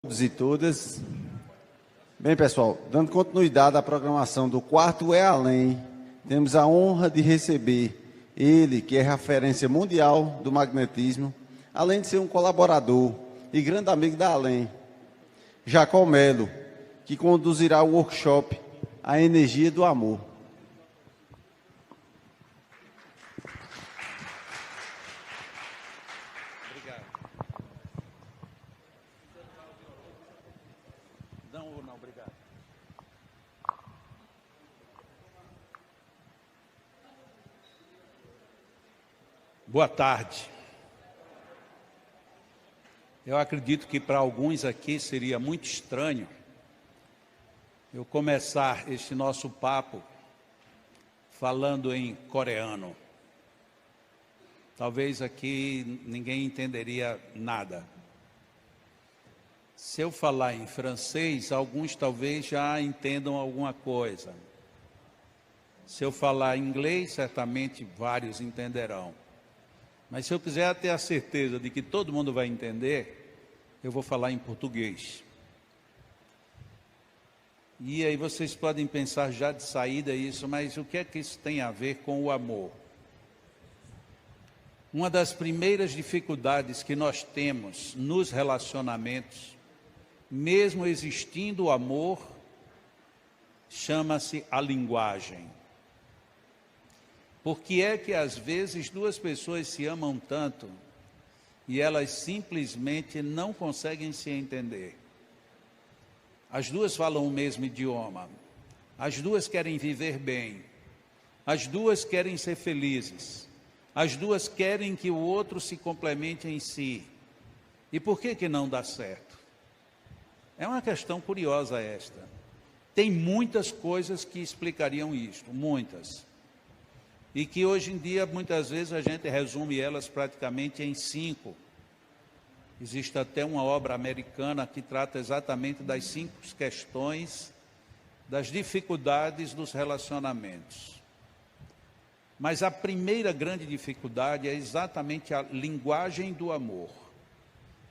Todos e todas. Bem, pessoal, dando continuidade à programação do Quarto é Além, temos a honra de receber ele, que é referência mundial do magnetismo, além de ser um colaborador e grande amigo da Além, Jacó Melo, que conduzirá o workshop A Energia do Amor. Boa tarde. Eu acredito que para alguns aqui seria muito estranho eu começar este nosso papo falando em coreano. Talvez aqui ninguém entenderia nada. Se eu falar em francês, alguns talvez já entendam alguma coisa. Se eu falar inglês, certamente vários entenderão. Mas se eu quiser ter a certeza de que todo mundo vai entender, eu vou falar em português. E aí vocês podem pensar já de saída isso, mas o que é que isso tem a ver com o amor? Uma das primeiras dificuldades que nós temos nos relacionamentos, mesmo existindo o amor, chama-se a linguagem. Por que é que às vezes duas pessoas se amam tanto e elas simplesmente não conseguem se entender? As duas falam o mesmo idioma, as duas querem viver bem, as duas querem ser felizes, as duas querem que o outro se complemente em si. E por que não dá certo? É uma questão curiosa esta. Tem muitas coisas que explicariam isto, muitas. E que hoje em dia, muitas vezes, a gente resume elas praticamente em 5. Existe até uma obra americana que trata exatamente das 5 questões das dificuldades dos relacionamentos. Mas a primeira grande dificuldade é exatamente a linguagem do amor.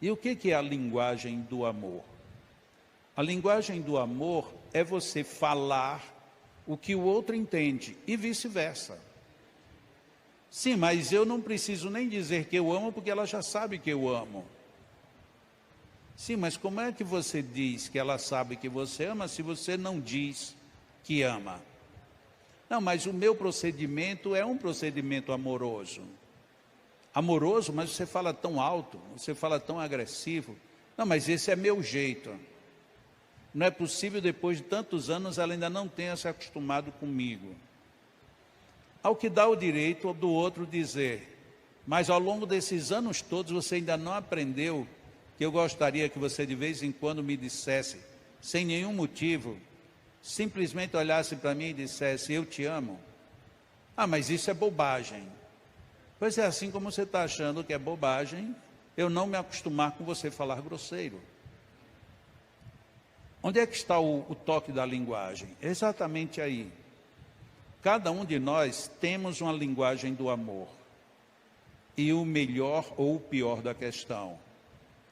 E o que é a linguagem do amor? A linguagem do amor é você falar o que o outro entende e vice-versa. Sim, mas eu não preciso nem dizer que eu amo, porque ela já sabe que eu amo. Sim, mas como é que você diz que ela sabe que você ama, se você não diz que ama? Não, mas o meu procedimento é um procedimento amoroso. Amoroso, mas você fala tão alto, você fala tão agressivo. Não, mas esse é meu jeito. Não é possível, depois de tantos anos, ela ainda não tenha se acostumado comigo. Ao que dá o direito do outro dizer, mas ao longo desses anos todos você ainda não aprendeu que eu gostaria que você de vez em quando me dissesse, sem nenhum motivo, simplesmente olhasse para mim e dissesse, eu te amo. Ah, mas isso é bobagem. Pois é, assim como você está achando que é bobagem, eu não me acostumar com você falar grosseiro. Onde é que está o toque da linguagem? Exatamente aí. Cada um de nós temos uma linguagem do amor. E o melhor ou o pior da questão.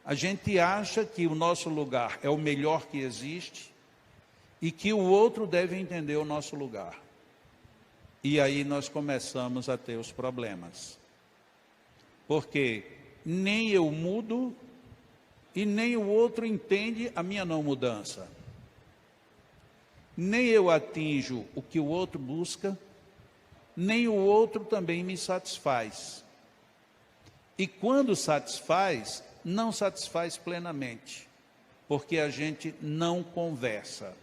A gente acha que o nosso lugar é o melhor que existe e que o outro deve entender o nosso lugar. E aí nós começamos a ter os problemas. Porque nem eu mudo e nem o outro entende a minha não mudança. Nem eu atinjo o que o outro busca, nem o outro também me satisfaz. E quando satisfaz, não satisfaz plenamente, porque a gente não conversa.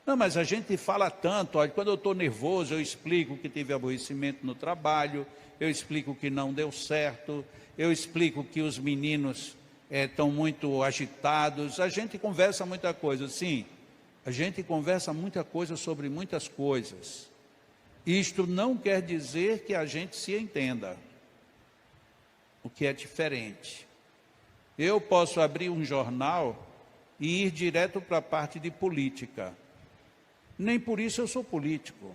Não, mas a gente fala tanto, olha, quando eu estou nervoso, eu explico que tive aborrecimento no trabalho, eu explico que não deu certo, eu explico que os meninos estão muito agitados, a gente conversa muita coisa, sim. A gente conversa muita coisa sobre muitas coisas. Isto não quer dizer que a gente se entenda, o que é diferente. Eu posso abrir um jornal e ir direto para a parte de política. Nem por isso eu sou político.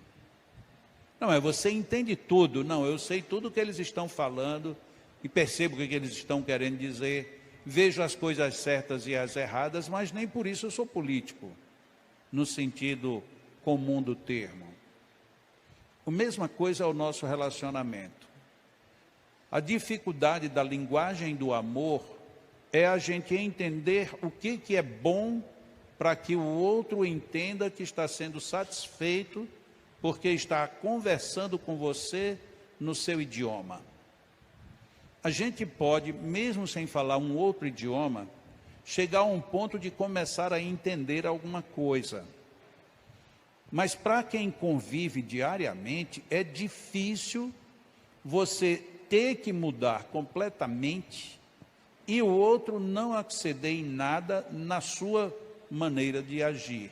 Não, você entende tudo. Não, eu sei tudo o que eles estão falando e percebo o que eles estão querendo dizer. vejo as coisas certas e as erradas, mas nem por isso eu sou político, no sentido comum do termo. A mesma coisa é o nosso relacionamento. A dificuldade da linguagem do amor é a gente entender o que é bom para que o outro entenda que está sendo satisfeito porque está conversando com você no seu idioma. A gente pode, mesmo sem falar um outro idioma, chegar a um ponto de começar a entender alguma coisa. Mas para quem convive diariamente, é difícil você ter que mudar completamente e o outro não acceder em nada na sua maneira de agir.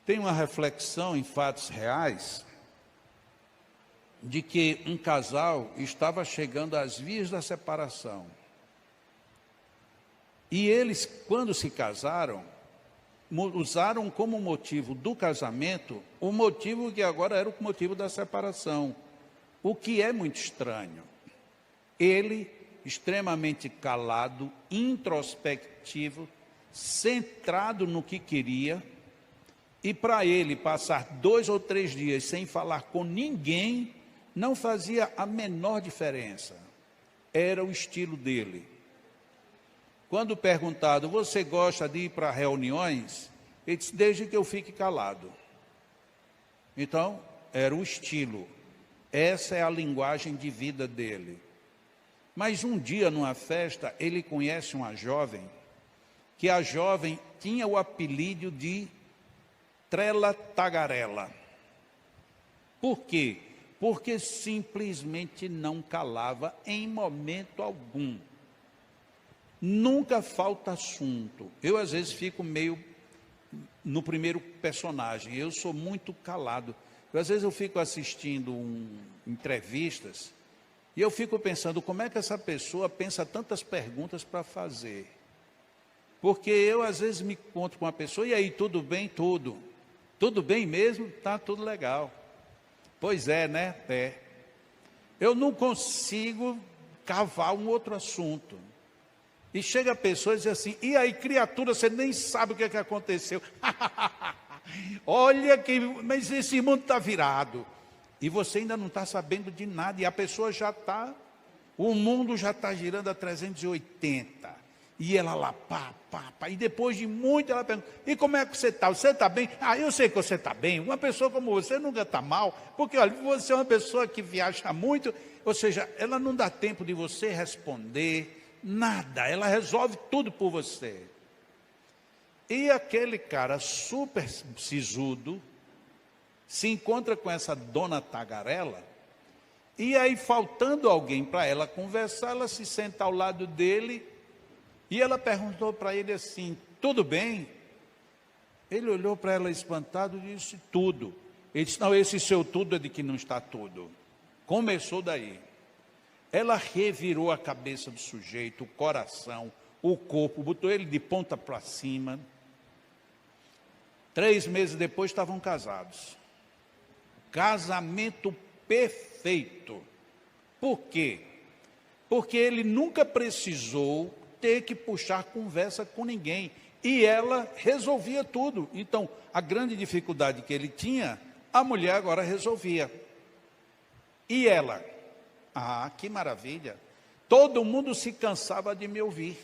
Tem uma reflexão em fatos reais de que um casal estava chegando às vias da separação. E eles, quando se casaram, usaram como motivo do casamento o motivo que agora era o motivo da separação, o que é muito estranho. Ele, extremamente calado, introspectivo, centrado no que queria, e para ele passar 2 ou 3 dias sem falar com ninguém, não fazia a menor diferença. Era o estilo dele. Quando perguntado, você gosta de ir para reuniões? Ele disse, desde que eu fique calado. Então, era o estilo. Essa é a linguagem de vida dele. Mas um dia, numa festa, ele conhece uma jovem, que a jovem tinha o apelido de Trela Tagarela. Por quê? Porque simplesmente não calava em momento algum. Nunca falta assunto. Eu, às vezes, fico meio no primeiro personagem. Eu sou muito calado. Às vezes, eu fico assistindo entrevistas e eu fico pensando como é que essa pessoa pensa tantas perguntas para fazer. Porque eu, às vezes, me encontro com uma pessoa, e aí, tudo bem? Tudo. Tudo bem mesmo? Tá tudo legal. Pois é, né? É. Eu não consigo cavar um outro assunto. E chega a pessoa e diz assim, e aí, criatura, você nem sabe o que aconteceu. Olha, mas esse mundo está virado. E você ainda não está sabendo de nada. E a pessoa já está, o mundo já está girando a 380. E ela lá, pá. E depois de muito, ela pergunta, e como é que você está? Você está bem? Ah, eu sei que você está bem. Uma pessoa como você nunca está mal. Porque, olha, você é uma pessoa que viaja muito. Ou seja, ela não dá tempo de você responder nada. Ela resolve tudo por você. E aquele cara super sisudo se encontra com essa dona tagarela. E aí, faltando alguém para ela conversar, ela se senta ao lado dele. E ela perguntou para ele assim, tudo bem? Ele olhou para ela espantado e disse, tudo. Ele disse, não, esse seu tudo é de que não está tudo. Começou daí. Ela revirou a cabeça do sujeito, o coração, o corpo, botou ele de ponta para cima. 3 meses depois estavam casados. Casamento perfeito. Por quê? Porque ele nunca precisou ter que puxar conversa com ninguém. E ela resolvia tudo. Então, a grande dificuldade que ele tinha, a mulher agora resolvia. E ela? Ah, que maravilha. Todo mundo se cansava de me ouvir.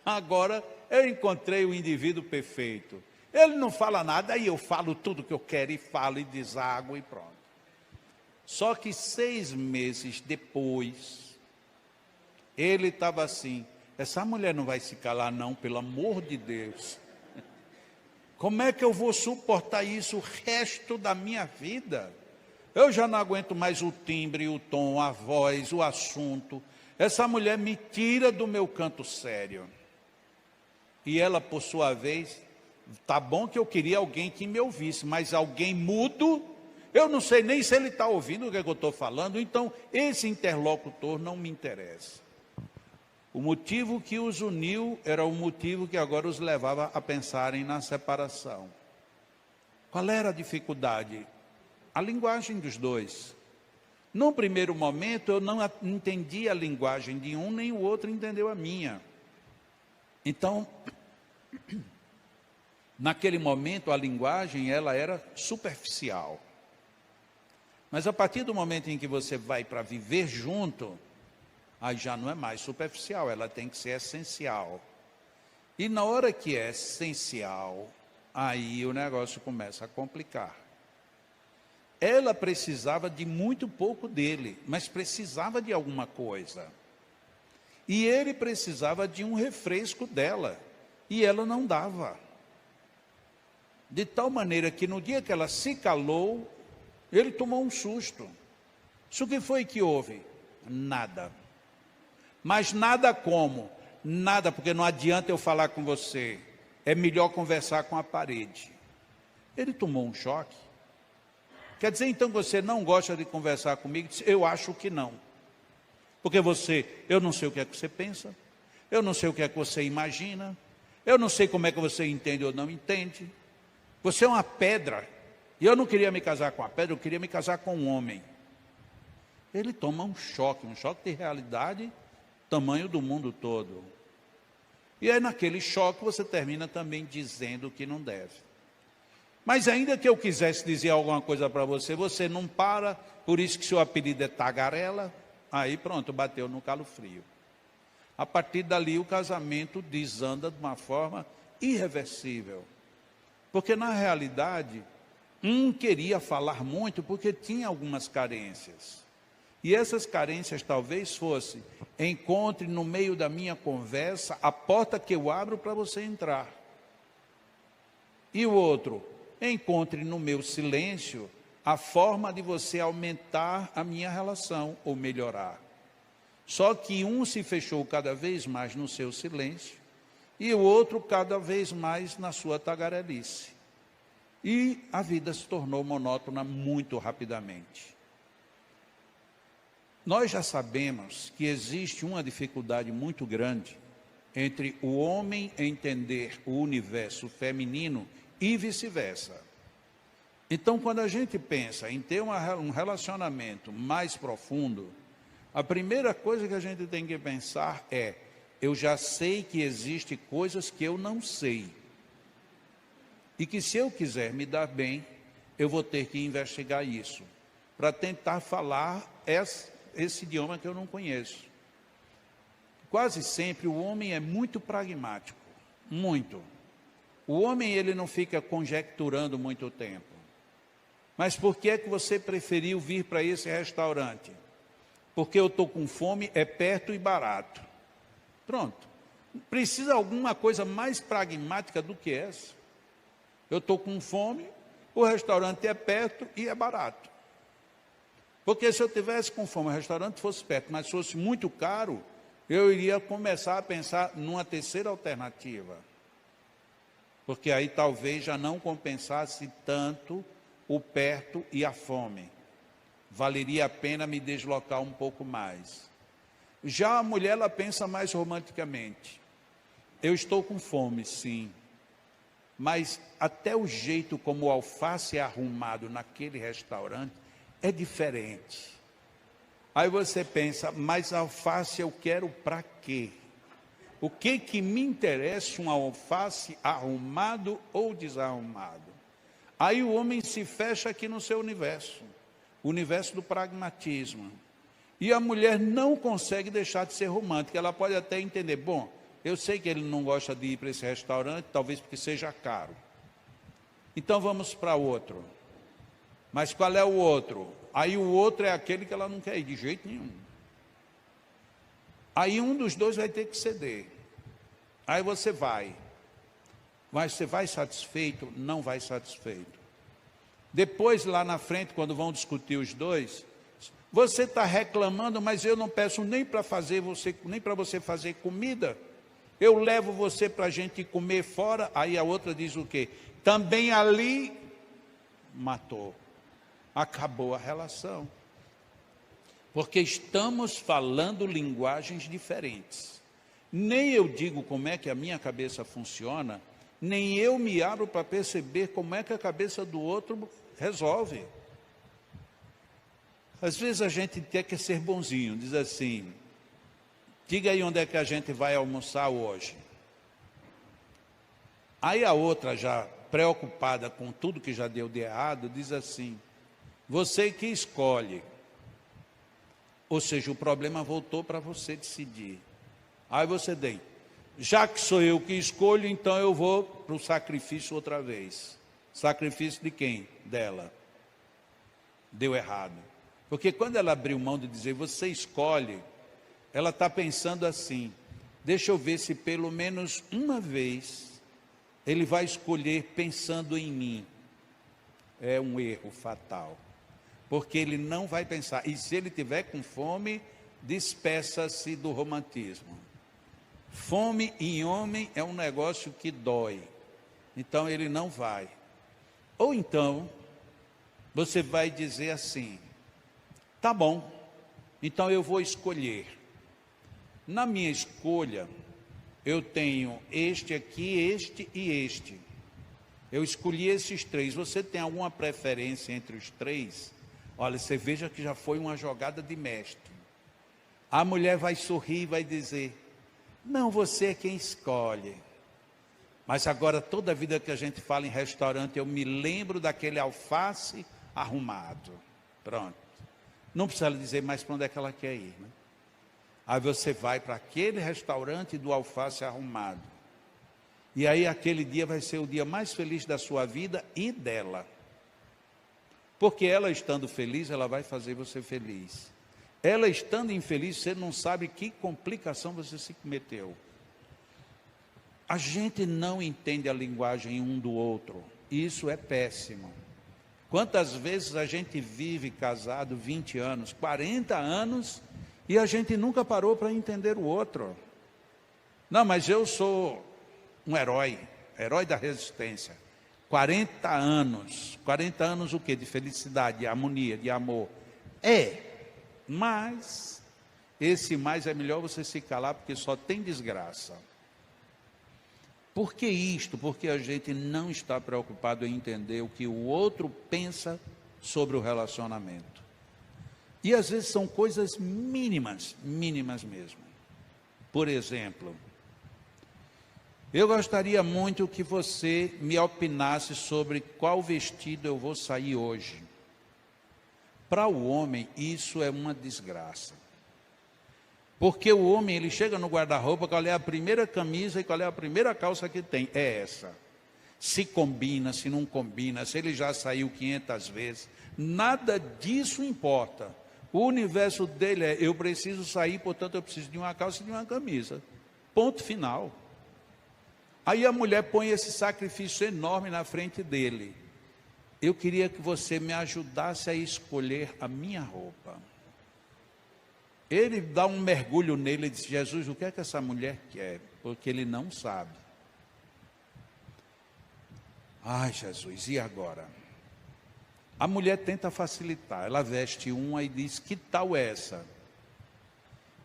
Agora, eu encontrei o indivíduo perfeito. Ele não fala nada, aí eu falo tudo que eu quero e falo e deságuo e pronto. Só que 6 meses depois, ele estava assim, essa mulher não vai se calar não, pelo amor de Deus. Como é que eu vou suportar isso o resto da minha vida? Eu já não aguento mais o timbre, o tom, a voz, o assunto. Essa mulher me tira do meu canto sério. E ela, por sua vez, tá bom que eu queria alguém que me ouvisse, mas alguém mudo, eu não sei nem se ele está ouvindo o que eu estou falando, então esse interlocutor não me interessa. O motivo que os uniu era o motivo que agora os levava a pensarem na separação. Qual era a dificuldade? A linguagem dos dois. Num primeiro momento, eu não entendi a linguagem de um, nem o outro entendeu a minha. Então, naquele momento, a linguagem, ela era superficial. Mas a partir do momento em que você vai para viver junto, aí já não é mais superficial, ela tem que ser essencial. E na hora que é essencial, aí o negócio começa a complicar. Ela precisava de muito pouco dele, mas precisava de alguma coisa. E ele precisava de um refresco dela, e ela não dava. De tal maneira que no dia que ela se calou, ele tomou um susto. Isso que foi que houve? Nada. Mas nada como? Nada, porque não adianta eu falar com você. É melhor conversar com a parede. Ele tomou um choque. Quer dizer, então, que você não gosta de conversar comigo? Eu acho que não. Porque eu não sei o que é que você pensa, eu não sei o que é que você imagina, eu não sei como é que você entende ou não entende. Você é uma pedra, e eu não queria me casar com a pedra, eu queria me casar com um homem. Ele toma um choque de realidade, tamanho do mundo todo. E aí naquele choque você termina também dizendo o que não deve. Mas ainda que eu quisesse dizer alguma coisa para você, você não para, por isso que seu apelido é tagarela, aí pronto, bateu no calo frio. A partir dali o casamento desanda de uma forma irreversível. Porque na realidade, um queria falar muito porque tinha algumas carências. E essas carências talvez fossem, encontre no meio da minha conversa a porta que eu abro para você entrar. E o outro, encontre no meu silêncio a forma de você aumentar a minha relação ou melhorar. Só que um se fechou cada vez mais no seu silêncio e o outro cada vez mais na sua tagarelice. E a vida se tornou monótona muito rapidamente. Nós já sabemos que existe uma dificuldade muito grande entre o homem entender o universo feminino e vice-versa. Então, quando a gente pensa em ter um relacionamento mais profundo, a primeira coisa que a gente tem que pensar é: eu já sei que existem coisas que eu não sei. E que se eu quiser me dar bem, eu vou ter que investigar isso, para tentar falar esse idioma que eu não conheço. Quase sempre o homem é muito pragmático, muito. O homem, ele não fica conjecturando muito tempo. Mas por que é que você preferiu vir para esse restaurante? Porque eu estou com fome, é perto e barato. Pronto. Precisa alguma coisa mais pragmática do que essa? Eu estou com fome, o restaurante é perto e é barato. Porque se eu tivesse com fome, o restaurante fosse perto, mas fosse muito caro, eu iria começar a pensar numa terceira alternativa. Porque aí talvez já não compensasse tanto o perto e a fome. Valeria a pena me deslocar um pouco mais. Já a mulher, ela pensa mais romanticamente. Eu estou com fome, sim. Mas até o jeito como o alface é arrumado naquele restaurante é diferente. Aí você pensa, mas alface eu quero para quê? O que me interessa um alface arrumado ou desarrumado? Aí o homem se fecha aqui no seu universo, o universo do pragmatismo. E a mulher não consegue deixar de ser romântica. Ela pode até entender, bom, eu sei que ele não gosta de ir para esse restaurante, talvez porque seja caro. Então vamos para outro. Mas qual é o outro? Aí o outro é aquele que ela não quer ir de jeito nenhum. Aí um dos dois vai ter que ceder. Aí você vai. Mas você vai satisfeito? Não vai satisfeito. Depois, lá na frente, quando vão discutir os dois, você está reclamando, mas eu não peço nem para você fazer comida. Eu levo você para a gente comer fora. Aí a outra diz o quê? Também ali matou. Acabou a relação. Porque estamos falando linguagens diferentes. Nem eu digo como é que a minha cabeça funciona, nem eu me abro para perceber como é que a cabeça do outro resolve. Às vezes a gente quer ser bonzinho, diz assim, diga aí onde é que a gente vai almoçar hoje. Aí a outra, já preocupada com tudo que já deu de errado, diz assim, você que escolhe. Ou seja, o problema voltou para você decidir. Aí você diz, já que sou eu que escolho, então eu vou para o sacrifício outra vez. Sacrifício de quem? Dela. Deu errado. Porque quando ela abriu mão de dizer, você escolhe, ela está pensando assim, deixa eu ver se pelo menos uma vez ele vai escolher pensando em mim. É um erro fatal. Porque ele não vai pensar. E se ele tiver com fome, despeça-se do romantismo. Fome em homem é um negócio que dói. Então ele não vai. Ou então, você vai dizer assim, tá bom, então eu vou escolher. Na minha escolha, eu tenho este aqui, este e este. Eu escolhi esses três. Você tem alguma preferência entre os três? Olha, você veja que já foi uma jogada de mestre. A mulher vai sorrir e vai dizer, não, você é quem escolhe. Mas agora, toda vida que a gente fala em restaurante, eu me lembro daquele alface arrumado. Pronto. Não precisa dizer mais para onde é que ela quer ir, né? Aí você vai para aquele restaurante do alface arrumado. E aí aquele dia vai ser o dia mais feliz da sua vida e dela. Porque ela estando feliz, ela vai fazer você feliz. Ela estando infeliz, você não sabe que complicação você se meteu. A gente não entende a linguagem um do outro. Isso é péssimo. Quantas vezes a gente vive casado 20 anos, 40 anos, e a gente nunca parou para entender o outro. Não, mas eu sou um herói da resistência. 40 anos o quê? De felicidade, de harmonia, de amor. Mas esse mais é melhor você se calar, porque só tem desgraça. Por que isto? Porque a gente não está preocupado em entender o que o outro pensa sobre o relacionamento. E às vezes são coisas mínimas mesmo. Por exemplo, eu gostaria muito que você me opinasse sobre qual vestido eu vou sair hoje. Para o homem, isso é uma desgraça. Porque o homem, ele chega no guarda-roupa, qual é a primeira camisa e qual é a primeira calça que tem? É essa. Se combina, se não combina, se ele já saiu 500 vezes, nada disso importa. O universo dele é, eu preciso sair, portanto eu preciso de uma calça e de uma camisa. Ponto final. Aí a mulher põe esse sacrifício enorme na frente dele. Eu queria que você me ajudasse a escolher a minha roupa. Ele dá um mergulho nele e diz, Jesus, o que é que essa mulher quer? Porque ele não sabe. Ai, Jesus, e agora? A mulher tenta facilitar, ela veste uma e diz, que tal essa?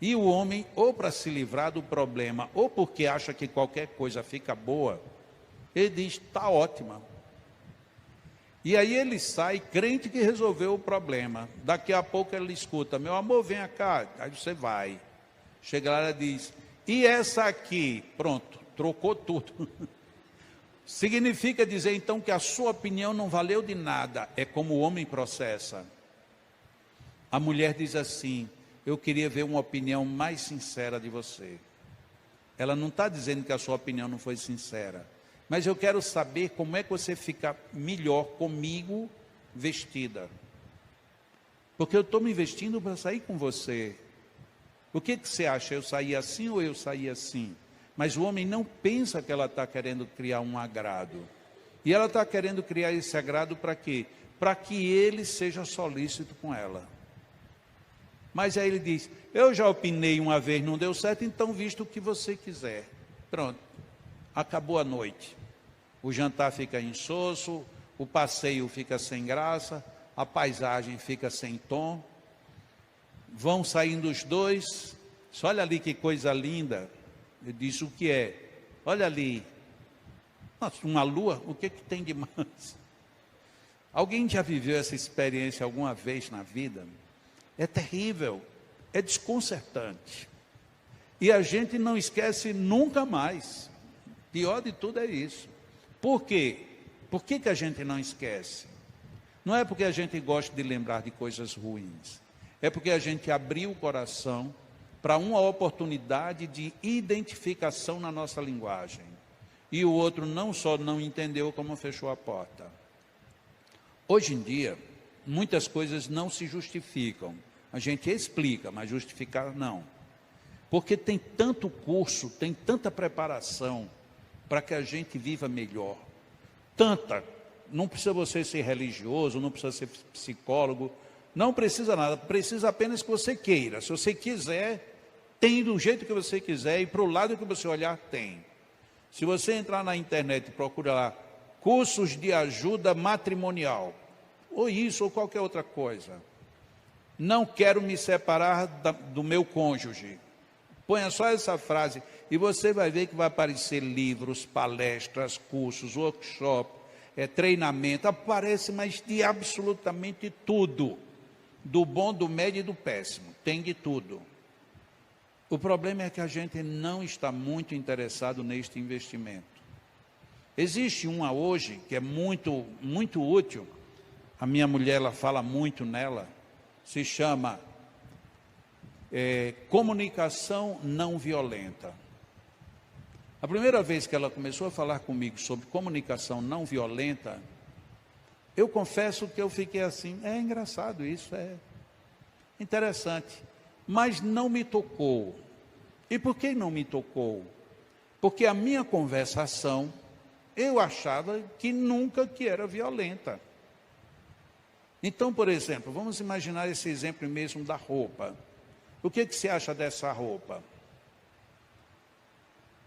E o homem, ou para se livrar do problema, ou porque acha que qualquer coisa fica boa, ele diz, está ótima. E aí ele sai crente que resolveu o problema. Daqui a pouco ele escuta, meu amor, vem cá. Aí você vai. Chega lá e diz, e essa aqui? Pronto, trocou tudo. Significa dizer então que a sua opinião não valeu de nada. É como o homem processa. A mulher diz assim, eu queria ver uma opinião mais sincera de você. Ela não está dizendo que a sua opinião não foi sincera. Mas eu quero saber como é que você fica melhor comigo vestida. Porque eu estou me vestindo para sair com você. O que você acha? Eu saí assim ou eu saí assim? Mas o homem não pensa que ela está querendo criar um agrado. E ela está querendo criar esse agrado para quê? Para que ele seja solícito com ela. Mas aí ele diz, eu já opinei uma vez, não deu certo, então visto o que você quiser. Pronto. Acabou a noite, o jantar fica insosso, o passeio fica sem graça, a paisagem fica sem tom, vão saindo os dois, olha ali que coisa linda, eu disse o que é, olha ali, nossa, uma lua, o que tem de mais? Alguém já viveu essa experiência alguma vez na vida? É terrível, é desconcertante. E a gente não esquece nunca mais. Pior de tudo é isso. Por quê? Por que a gente não esquece? Não é porque a gente gosta de lembrar de coisas ruins. É porque a gente abriu o coração para uma oportunidade de identificação na nossa linguagem. E o outro não só não entendeu, como fechou a porta. Hoje em dia, muitas coisas não se justificam. A gente explica, mas justificar não. Porque tem tanto curso, tem tanta preparação para que a gente viva melhor. Tanta. Não precisa você ser religioso, não precisa ser psicólogo, não precisa nada, precisa apenas que você queira. Se você quiser, tem do jeito que você quiser e para o lado que você olhar, tem. Se você entrar na internet e procurar lá, cursos de ajuda matrimonial, ou isso ou qualquer outra coisa, não quero me separar do meu cônjuge. Ponha só essa frase e você vai ver que vai aparecer livros, palestras, cursos, workshops, treinamento, aparece, mas de absolutamente tudo, do bom, do médio e do péssimo, tem de tudo. O problema é que a gente não está muito interessado neste investimento. Existe uma hoje que é muito, muito útil, a minha mulher ela fala muito nela, se chama comunicação não violenta. A primeira vez que ela começou a falar comigo sobre comunicação não violenta, eu confesso que eu fiquei assim, é engraçado isso, é interessante, mas não me tocou. E por que não me tocou? Porque a minha conversação, eu achava que nunca que era violenta. Então, por exemplo, vamos imaginar esse exemplo mesmo da roupa. O que você acha dessa roupa?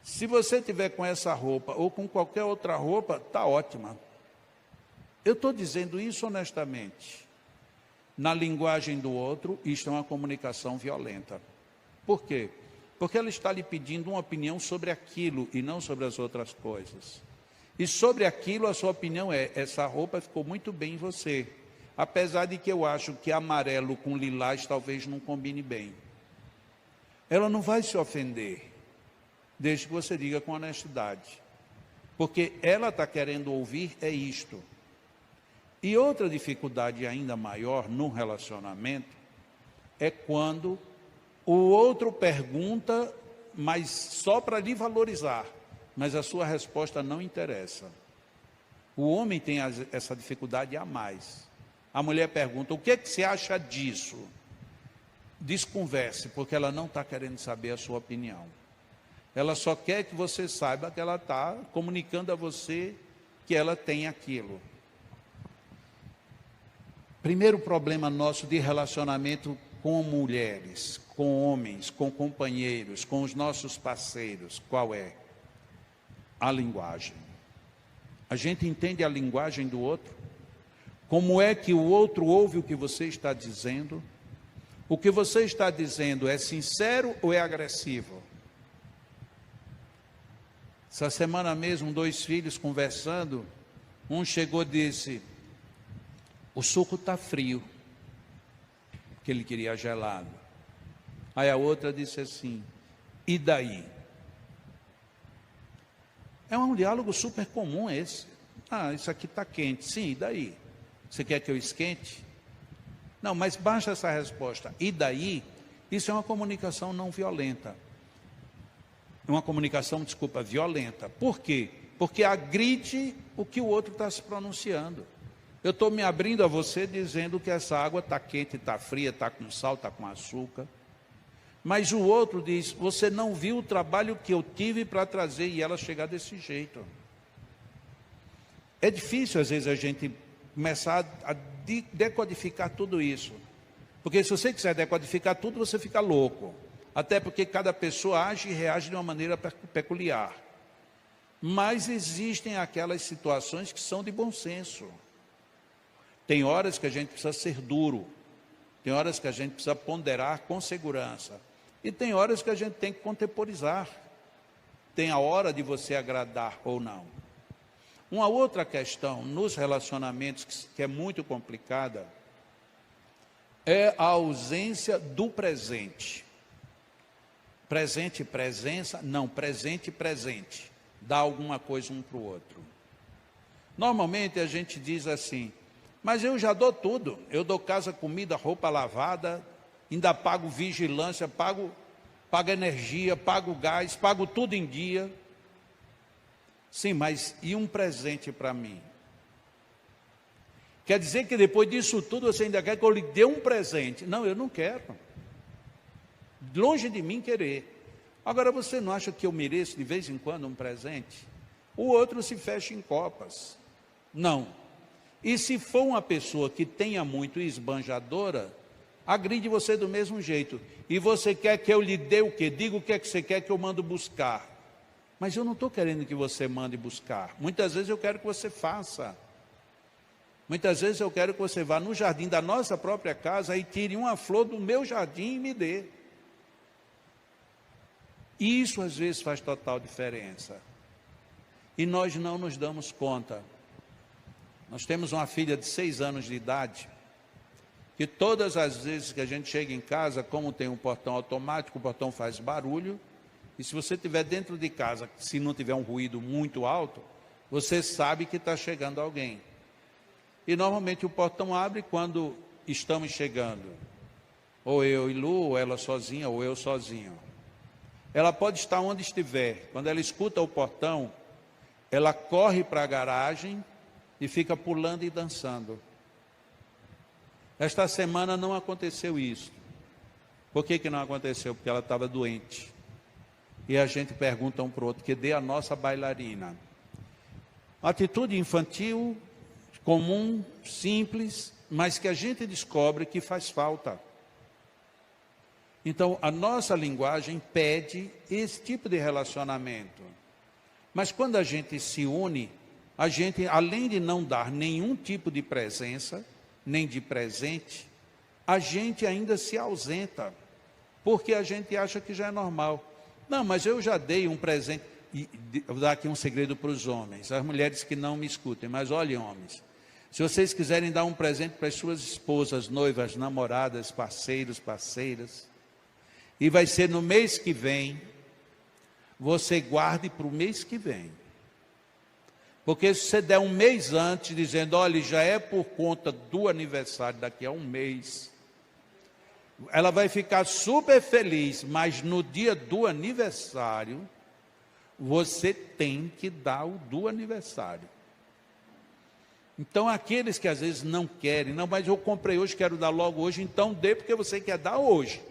Se você tiver com essa roupa ou com qualquer outra roupa, está ótima. Eu estou dizendo isso honestamente. Na linguagem do outro, isto é uma comunicação violenta. Por quê? Porque ela está lhe pedindo uma opinião sobre aquilo e não sobre as outras coisas. E sobre aquilo a sua opinião é, essa roupa ficou muito bem em você. Apesar de que eu acho que amarelo com lilás talvez não combine bem. Ela não vai se ofender. Desde que você diga com honestidade. Porque ela está querendo ouvir é isto. E outra dificuldade ainda maior no relacionamento é quando o outro pergunta, mas só para lhe valorizar, mas a sua resposta não interessa. O homem tem essa dificuldade a mais. A mulher pergunta, o que é que você acha disso? Desconverse, porque ela não está querendo saber a sua opinião. Ela só quer que você saiba que ela está comunicando a você que ela tem aquilo. Primeiro problema nosso de relacionamento com mulheres, com homens, com companheiros, com os nossos parceiros, qual é? A linguagem. A gente entende a linguagem do outro? Como é que o outro ouve o que você está dizendo? O que você está dizendo é sincero ou é agressivo? Essa semana mesmo, 2 filhos conversando, um chegou e disse, o suco está frio, que ele queria gelado. Aí a outra disse assim, e daí? É um diálogo super comum esse. Ah, isso aqui está quente. Sim, e daí? Você quer que eu esquente? Não, mas baixa essa resposta. E daí? Isso é uma comunicação não violenta. Uma comunicação, desculpa, violenta. Por quê? Porque agride o que o outro está se pronunciando. Eu estou me abrindo a você dizendo que essa água está quente, está fria, está com sal, está com açúcar. Mas o outro diz, você não viu o trabalho que eu tive para trazer e ela chegar desse jeito. É difícil às vezes a gente começar a decodificar tudo isso. Porque se você quiser decodificar tudo, você fica louco. Até porque cada pessoa age e reage de uma maneira peculiar. Mas existem aquelas situações que são de bom senso. Tem horas que a gente precisa ser duro. Tem horas que a gente precisa ponderar com segurança. E tem horas que a gente tem que contemporizar. Tem a hora de você agradar ou não. Uma outra questão nos relacionamentos que é muito complicada é a ausência do presente. Presente e presença, não, presente e presente. Dá alguma coisa um para o outro. Normalmente a gente diz assim, mas eu já dou tudo. Eu dou casa, comida, roupa lavada, ainda pago vigilância, pago energia, pago gás, pago tudo em dia. Sim, mas e um presente para mim? Quer dizer que depois disso tudo você ainda quer que eu lhe dê um presente? Não, eu não quero. Longe de mim querer. Agora, você não acha que eu mereço de vez em quando um presente? O outro se fecha em copas. Não. E se for uma pessoa que tenha muito esbanjadora, agride você do mesmo jeito. E você quer que eu lhe dê o quê? Diga o que é que você quer que eu mando buscar. Mas eu não estou querendo que você mande buscar. Muitas vezes eu quero que você faça. Muitas vezes eu quero que você vá no jardim da nossa própria casa e tire uma flor do meu jardim e me dê. Isso às vezes faz total diferença. E nós não nos damos conta. Nós temos uma filha de 6 anos de idade, que todas as vezes que a gente chega em casa, como tem um portão automático, o portão faz barulho, e se você estiver dentro de casa, se não tiver um ruído muito alto, você sabe que está chegando alguém. E normalmente o portão abre quando estamos chegando. Ou eu e Lu, ou ela sozinha, ou eu sozinho. Ela pode estar onde estiver. Quando ela escuta o portão, ela corre para a garagem e fica pulando e dançando. Esta semana não aconteceu isso. Por que não aconteceu? Porque ela estava doente. E a gente pergunta um para o outro, que dê a nossa bailarina. Atitude infantil, comum, simples, mas que a gente descobre que faz falta. Então, a nossa linguagem pede esse tipo de relacionamento. Mas quando a gente se une, a gente, além de não dar nenhum tipo de presença, nem de presente, a gente ainda se ausenta, porque a gente acha que já é normal. Não, mas eu já dei um presente. E vou dar aqui um segredo para os homens, as mulheres que não me escutem, mas olhem, homens. Se vocês quiserem dar um presente para as suas esposas, noivas, namoradas, parceiros, parceiras, e vai ser no mês que vem, você guarde para o mês que vem. Porque se você der um mês antes, dizendo, olha, já é por conta do aniversário daqui a um mês, ela vai ficar super feliz, mas no dia do aniversário, você tem que dar o do aniversário. Então, aqueles que às vezes não querem, não, mas eu comprei hoje, quero dar logo hoje, então dê porque você quer dar hoje.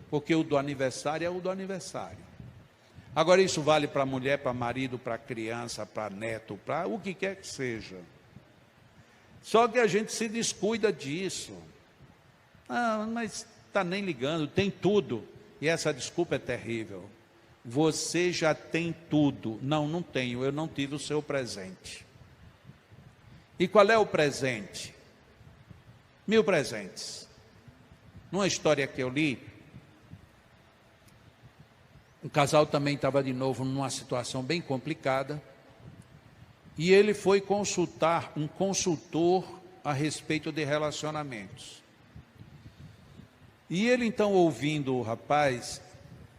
Porque o do aniversário é o do aniversário. Agora, isso vale para mulher, para marido, para criança, para neto, para o que quer que seja. Só que a gente se descuida disso. Ah, mas está nem ligando, tem tudo. E essa desculpa é terrível. Você já tem tudo. Não, não tenho, eu não tive o seu presente. E qual é o presente? 1000 presentes. Numa história que eu li, um casal também estava de novo numa situação bem complicada, e ele foi consultar um consultor a respeito de relacionamentos. E ele então, ouvindo o rapaz,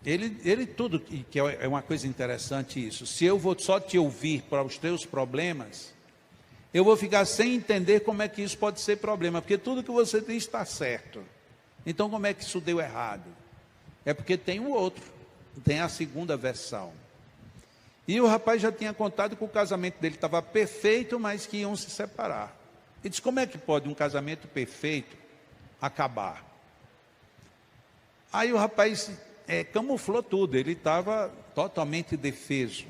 ele tudo, que é uma coisa interessante isso, se eu vou só te ouvir para os teus problemas, eu vou ficar sem entender como é que isso pode ser problema, porque tudo que você diz está certo. Então, como é que isso deu errado? É porque tem o outro, tem a segunda versão. E o rapaz já tinha contado que o casamento dele estava perfeito, mas que iam se separar. Ele disse, como é que pode um casamento perfeito acabar? Aí o rapaz camuflou tudo, ele estava totalmente defeso.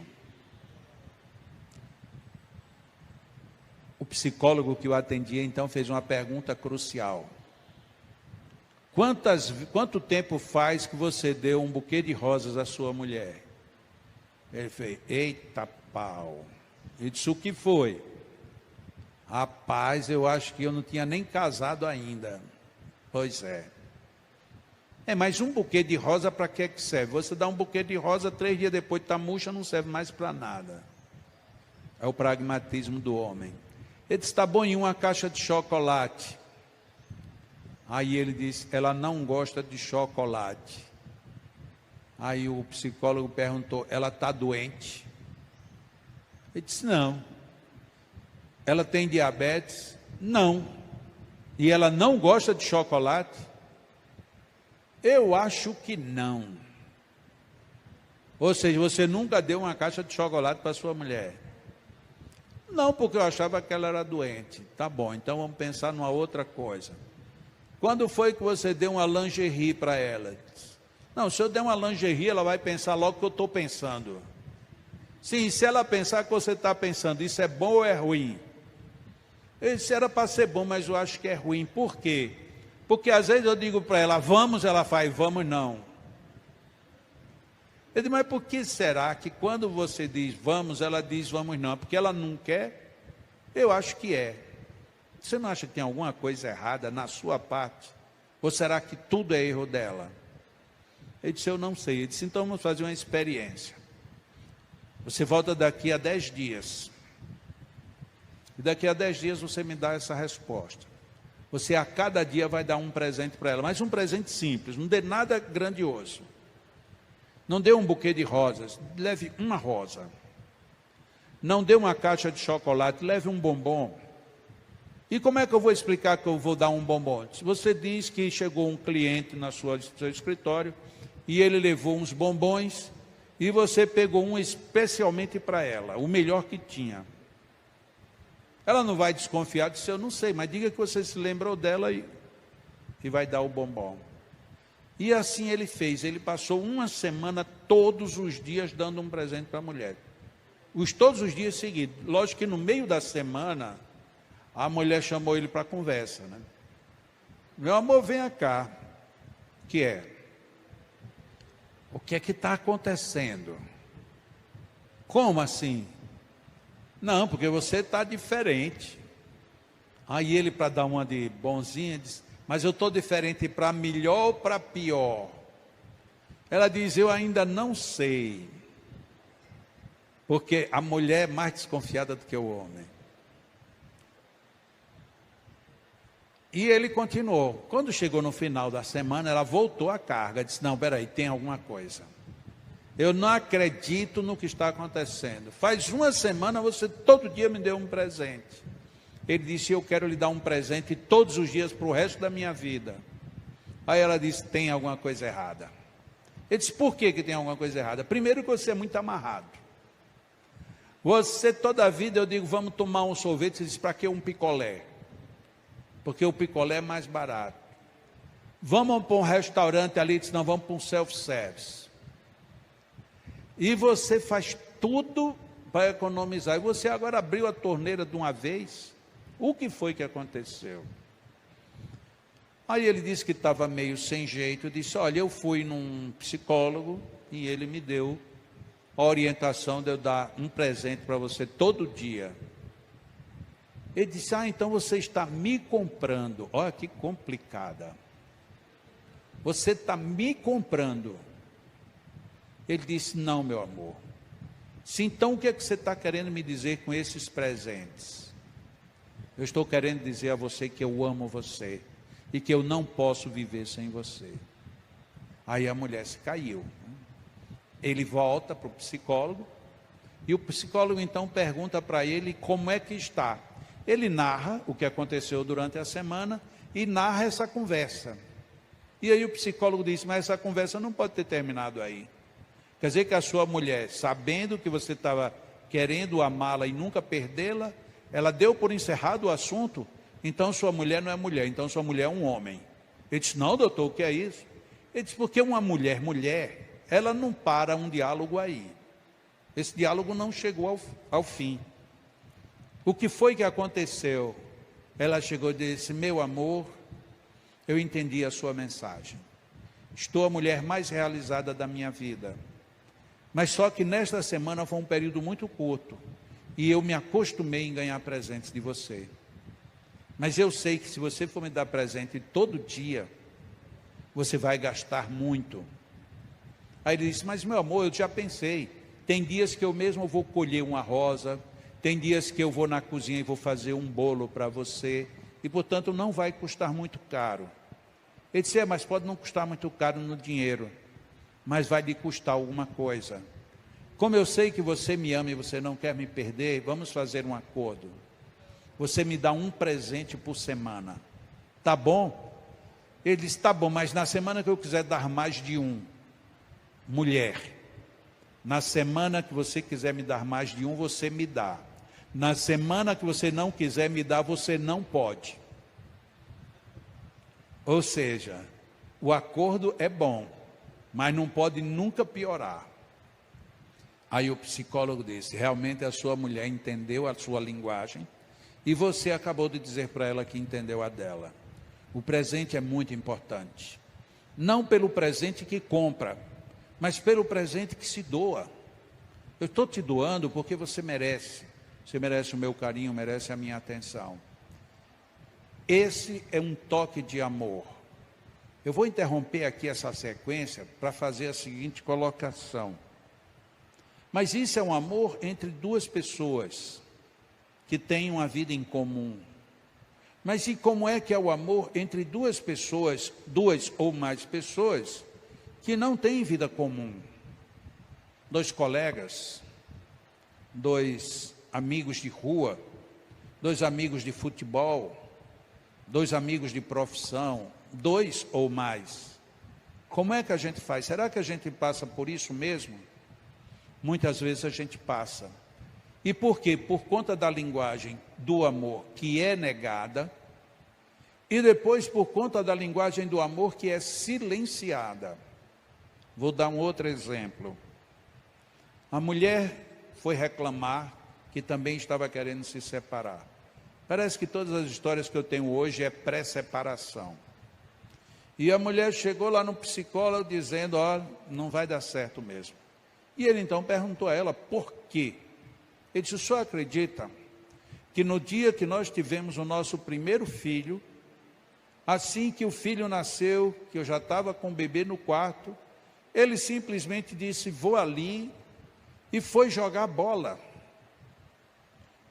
O psicólogo que o atendia, então, fez uma pergunta crucial. Quanto tempo faz que você deu um buquê de rosas à sua mulher? Ele fez, eita pau. Ele disse, o que foi? Rapaz, eu acho que eu não tinha nem casado ainda. Pois é. Mas um buquê de rosa para que serve? Você dá um buquê de rosa, 3 dias depois está murcha, não serve mais para nada. É o pragmatismo do homem. Ele disse, está bom, em uma caixa de chocolate. Aí ele disse, ela não gosta de chocolate. Aí o psicólogo perguntou, ela está doente? Ele disse, não. Ela tem diabetes? Não. E ela não gosta de chocolate? Eu acho que não. Ou seja, você nunca deu uma caixa de chocolate para sua mulher? Não, porque eu achava que ela era doente. Tá bom, então vamos pensar numa outra coisa. Quando foi que você deu uma lingerie para ela? Não, se eu der uma lingerie, ela vai pensar logo que eu estou pensando. Sim, se ela pensar que você está pensando, isso é bom ou é ruim? Eu disse, era para ser bom, mas eu acho que é ruim. Por quê? Porque às vezes eu digo para ela, vamos, ela faz, vamos não. Eu digo, mas por que será que quando você diz vamos, ela diz vamos não? Porque ela não quer? Eu acho que é. Você não acha que tem alguma coisa errada na sua parte? Ou será que tudo é erro dela? Ele disse, eu não sei. Ele disse, então vamos fazer uma experiência. Você volta daqui a 10 dias. E daqui a 10 dias você me dá essa resposta. Você a cada dia vai dar um presente para ela, mas um presente simples, não dê nada grandioso. Não dê um buquê de rosas, leve uma rosa. Não dê uma caixa de chocolate, leve um bombom. E como é que eu vou explicar que eu vou dar um bombom? Se você diz que chegou um cliente no seu escritório e ele levou uns bombons e você pegou um especialmente para ela, o melhor que tinha. Ela não vai desconfiar disso, eu não sei, mas diga que você se lembrou dela e vai dar o bombom. E assim ele fez, ele passou uma semana todos os dias dando um presente para a mulher. Todos os dias seguidos. Lógico que no meio da semana, a mulher chamou ele para conversa, né? Meu amor, venha cá. O que é? O que é que está acontecendo? Como assim? Não, porque você está diferente. Aí ele, para dar uma de bonzinha, disse, mas eu estou diferente para melhor ou para pior? Ela diz, eu ainda não sei. Porque a mulher é mais desconfiada do que o homem. E ele continuou. Quando chegou no final da semana, ela voltou à carga. Disse, não, peraí, tem alguma coisa. Eu não acredito no que está acontecendo. Faz uma semana você todo dia me deu um presente. Ele disse, eu quero lhe dar um presente todos os dias para o resto da minha vida. Aí ela disse, tem alguma coisa errada. Ele disse, por que tem alguma coisa errada? Primeiro que você é muito amarrado. Você toda a vida eu digo, vamos tomar um sorvete. Você diz, para que um picolé? Porque o picolé é mais barato. Vamos para um restaurante ali, diz, não, vamos para um self-service. E você faz tudo para economizar. E você agora abriu a torneira de uma vez. O que foi que aconteceu? Aí ele disse que estava meio sem jeito. Eu disse, olha, eu fui num psicólogo e ele me deu a orientação de eu dar um presente para você todo dia. Ele disse, então você está me comprando. Olha que complicada. Você está me comprando. Ele disse, não, meu amor. Se então o que é que você está querendo me dizer com esses presentes? Eu estou querendo dizer a você que eu amo você e que eu não posso viver sem você. Aí a mulher se caiu. Ele volta para o psicólogo e o psicólogo então pergunta para ele como é que está. Ele narra o que aconteceu durante a semana e narra essa conversa. E aí o psicólogo diz, mas essa conversa não pode ter terminado aí. Quer dizer que a sua mulher, sabendo que você estava querendo amá-la e nunca perdê-la, ela deu por encerrado o assunto, então sua mulher não é mulher, então sua mulher é um homem. Ele disse, não, doutor, o que é isso? Ele disse, porque uma mulher, ela não para um diálogo aí. Esse diálogo não chegou ao fim. O que foi que aconteceu? Ela chegou e disse, meu amor, eu entendi a sua mensagem. Estou a mulher mais realizada da minha vida. Mas só que nesta semana foi um período muito curto. E eu me acostumei em ganhar presentes de você. Mas eu sei que se você for me dar presente todo dia, você vai gastar muito. Aí ele disse, mas meu amor, eu já pensei. Tem dias que eu mesmo vou colher uma rosa. Tem dias que eu vou na cozinha e vou fazer um bolo para você. E portanto não vai custar muito caro. Ele disse, mas pode não custar muito caro no dinheiro, mas vai lhe custar alguma coisa. Como eu sei que você me ama e você não quer me perder, vamos fazer um acordo. Você me dá um presente por semana. Tá bom? Ele disse, tá bom, mas na semana que eu quiser dar mais de um, mulher, na semana que você quiser me dar mais de um, você me dá. Na semana que você não quiser me dar, você não pode. Ou seja, o acordo é bom, mas não pode nunca piorar. Aí o psicólogo disse, realmente a sua mulher entendeu a sua linguagem e você acabou de dizer para ela que entendeu a dela. O presente é muito importante. Não pelo presente que compra, mas pelo presente que se doa. Eu estou te doando porque você merece. Você merece o meu carinho, merece a minha atenção. Esse é um toque de amor. Eu vou interromper aqui essa sequência para fazer a seguinte colocação. Mas isso é um amor entre duas pessoas que têm uma vida em comum. Mas e como é que é o amor entre duas pessoas, duas ou mais pessoas, que não têm vida comum? Dois colegas, dois amigos de rua, dois amigos de futebol, dois amigos de profissão, dois ou mais. Como é que a gente faz? Será que a gente passa por isso mesmo? Muitas vezes a gente passa. E por quê? Por conta da linguagem do amor que é negada, e depois por conta da linguagem do amor que é silenciada. Vou dar um outro exemplo. A mulher foi reclamar que também estava querendo se separar. Parece que todas as histórias que eu tenho hoje é pré-separação. E a mulher chegou lá no psicólogo dizendo, ó, não vai dar certo mesmo. E ele então perguntou a ela, por quê? Ele disse, o senhor acredita que no dia que nós tivemos o nosso primeiro filho, assim que o filho nasceu, que eu já estava com o bebê no quarto, ele simplesmente disse, vou ali, e foi jogar bola.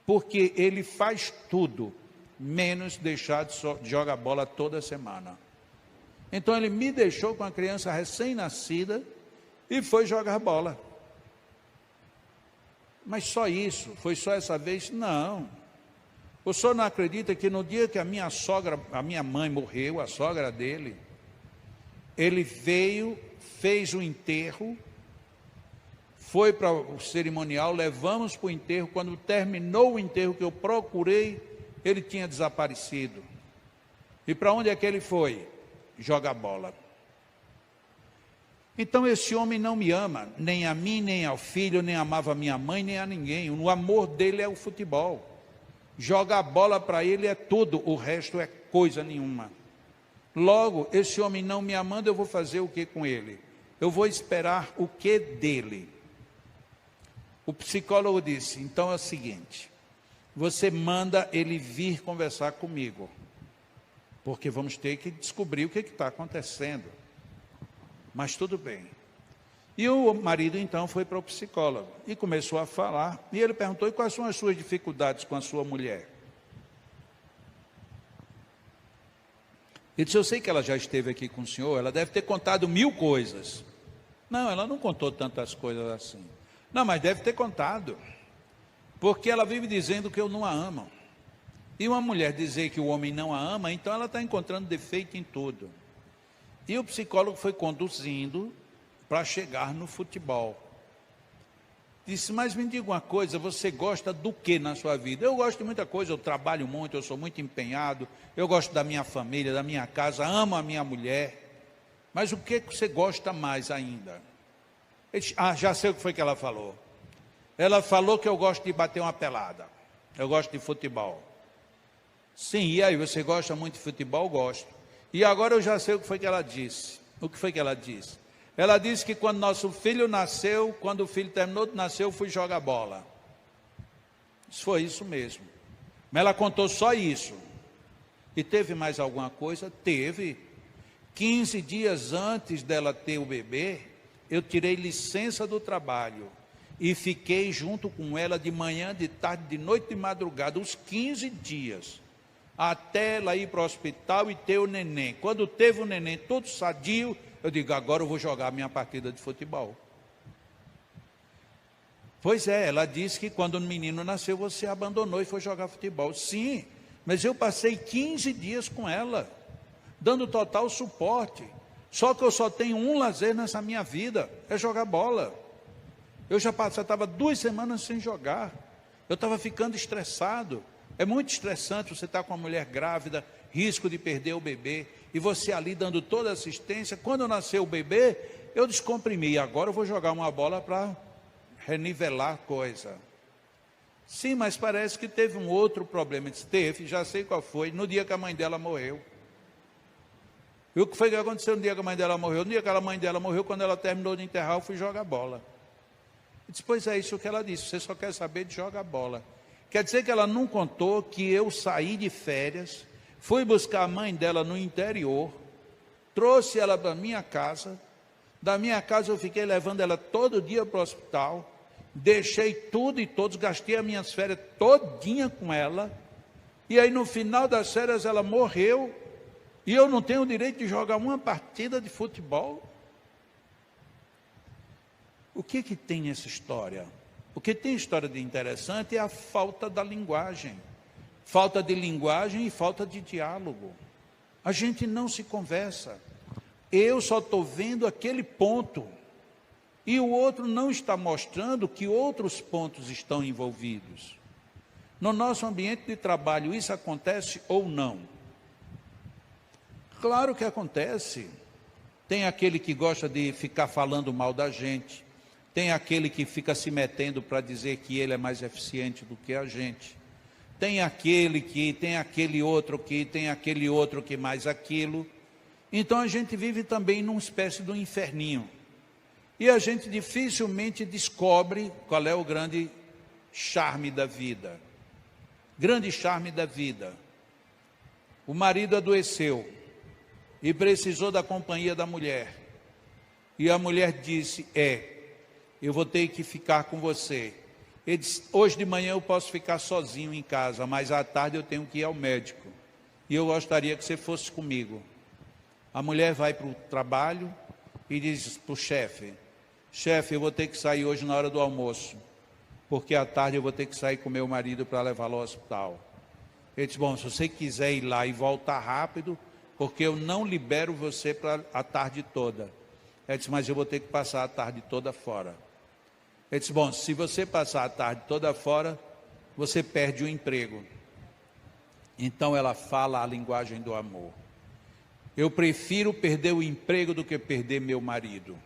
Porque ele faz tudo, menos deixar de jogar bola toda semana. Então ele me deixou com a criança recém-nascida e foi jogar bola. Mas só isso? Foi só essa vez? Não. O senhor não acredita que no dia que a minha mãe morreu, a sogra dele, ele veio, fez o enterro, foi para o cerimonial, levamos para o enterro, quando terminou o enterro que eu procurei, ele tinha desaparecido. E para onde é que ele foi? Jogar bola. Então esse homem não me ama, nem a mim, nem ao filho, nem amava a minha mãe, nem a ninguém. O amor dele é o futebol. Jogar bola para ele é tudo, o resto é coisa nenhuma. Logo, esse homem não me amando, eu vou fazer o que com ele? Eu vou esperar o que dele? O psicólogo disse, então é o seguinte, você manda ele vir conversar comigo, porque vamos ter que descobrir o que está acontecendo. Mas tudo bem. E o marido então foi para o psicólogo e começou a falar, e ele perguntou, e quais são as suas dificuldades com a sua mulher? Ele disse, eu sei que ela já esteve aqui com o senhor, ela deve ter contado 1000 coisas. Não, ela não contou tantas coisas assim. Não, mas deve ter contado, porque ela vive dizendo que eu não a amo. E uma mulher dizer que o homem não a ama, então ela está encontrando defeito em tudo. E o psicólogo foi conduzindo para chegar no futebol. Disse, mas me diga uma coisa, você gosta do que na sua vida? Eu gosto de muita coisa, eu trabalho muito, eu sou muito empenhado, eu gosto da minha família, da minha casa, amo a minha mulher. Mas o que você gosta mais ainda? Ele disse, já sei o que foi que ela falou. Ela falou que eu gosto de bater uma pelada, eu gosto de futebol. Sim, e aí, você gosta muito de futebol? Gosto. E agora eu já sei o que foi que ela disse. O que foi que ela disse? Ela disse que quando nosso filho nasceu, quando o filho terminou de nascer, eu fui jogar bola. Isso foi isso mesmo. Mas ela contou só isso. E teve mais alguma coisa? Teve. 15 dias antes dela ter o bebê, eu tirei licença do trabalho e fiquei junto com ela de manhã, de tarde, de noite e de madrugada, os 15 dias. até ela ir para o hospital e ter o neném. Quando teve o neném todo sadio, eu digo, agora eu vou jogar minha partida de futebol. Pois é, ela disse que quando o menino nasceu, você abandonou e foi jogar futebol. Sim, mas eu passei 15 dias com ela, dando total suporte. Só que eu só tenho um lazer nessa minha vida, é jogar bola. Eu já estava 2 semanas sem jogar. Eu estava ficando estressado. É muito estressante você estar com uma mulher grávida, risco de perder o bebê, e você ali dando toda a assistência. Quando nasceu o bebê, eu descomprimi. Agora eu vou jogar uma bola para renivelar a coisa. Sim, mas parece que teve um outro problema. Teve, já sei qual foi, no dia que a mãe dela morreu. E o que foi que aconteceu no dia que a mãe dela morreu? No dia que a mãe dela morreu, quando ela terminou de enterrar, eu fui jogar bola. Eu disse, pois é isso que ela disse, você só quer saber de jogar bola. Quer dizer que ela não contou que eu saí de férias, fui buscar a mãe dela no interior, trouxe ela para minha casa, da minha casa eu fiquei levando ela todo dia para o hospital, deixei tudo e todos, gastei as minhas férias todinha com ela, e aí no final das férias ela morreu, e eu não tenho o direito de jogar uma partida de futebol? O que tem nessa história? O que tem história de interessante é a falta da linguagem. Falta de linguagem e falta de diálogo. A gente não se conversa. Eu só estou vendo aquele ponto. E o outro não está mostrando que outros pontos estão envolvidos. No nosso ambiente de trabalho, isso acontece ou não? Claro que acontece. Tem aquele que gosta de ficar falando mal da gente. Tem aquele que fica se metendo para dizer que ele é mais eficiente do que a gente. Tem aquele que, tem aquele outro que, tem aquele outro que mais aquilo. Então a gente vive também numa espécie de um inferninho. E a gente dificilmente descobre qual é o grande charme da vida. Grande charme da vida. O marido adoeceu e precisou da companhia da mulher. E a mulher disse, eu vou ter que ficar com você. Ele disse, hoje de manhã eu posso ficar sozinho em casa, mas à tarde eu tenho que ir ao médico. E eu gostaria que você fosse comigo. A mulher vai para o trabalho e diz para o chefe, eu vou ter que sair hoje na hora do almoço, porque à tarde eu vou ter que sair com meu marido para levá-lo ao hospital. Ele disse, bom, se você quiser ir lá e voltar rápido, porque eu não libero você para a tarde toda. Ele disse, mas eu vou ter que passar a tarde toda fora. Ele disse, bom, se você passar a tarde toda fora, você perde o emprego. Então ela fala a linguagem do amor. Eu prefiro perder o emprego do que perder meu marido.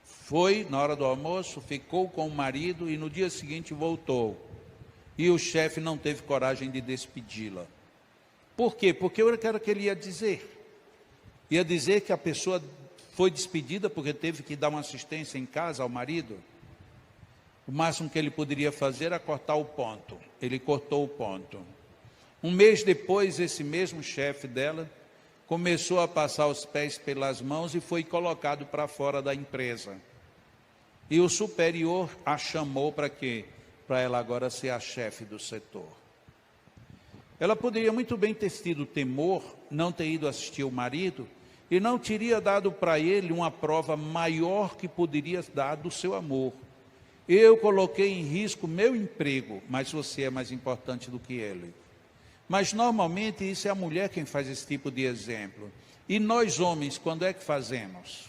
Foi na hora do almoço, ficou com o marido e no dia seguinte voltou. E o chefe não teve coragem de despedi-la. Por quê? Porque eu quero que ele ia dizer. Ia dizer que a pessoa foi despedida porque teve que dar uma assistência em casa ao marido. O máximo que ele poderia fazer era cortar o ponto. Ele cortou o ponto. Um mês depois, esse mesmo chefe dela começou a passar os pés pelas mãos e foi colocado para fora da empresa. E o superior a chamou para quê? Para ela agora ser a chefe do setor. Ela poderia muito bem ter tido temor, não ter ido assistir o marido, e não teria dado para ele uma prova maior que poderia dar do seu amor. Eu coloquei em risco meu emprego, mas você é mais importante do que ele. Mas normalmente isso é a mulher quem faz esse tipo de exemplo. E nós homens, quando é que fazemos?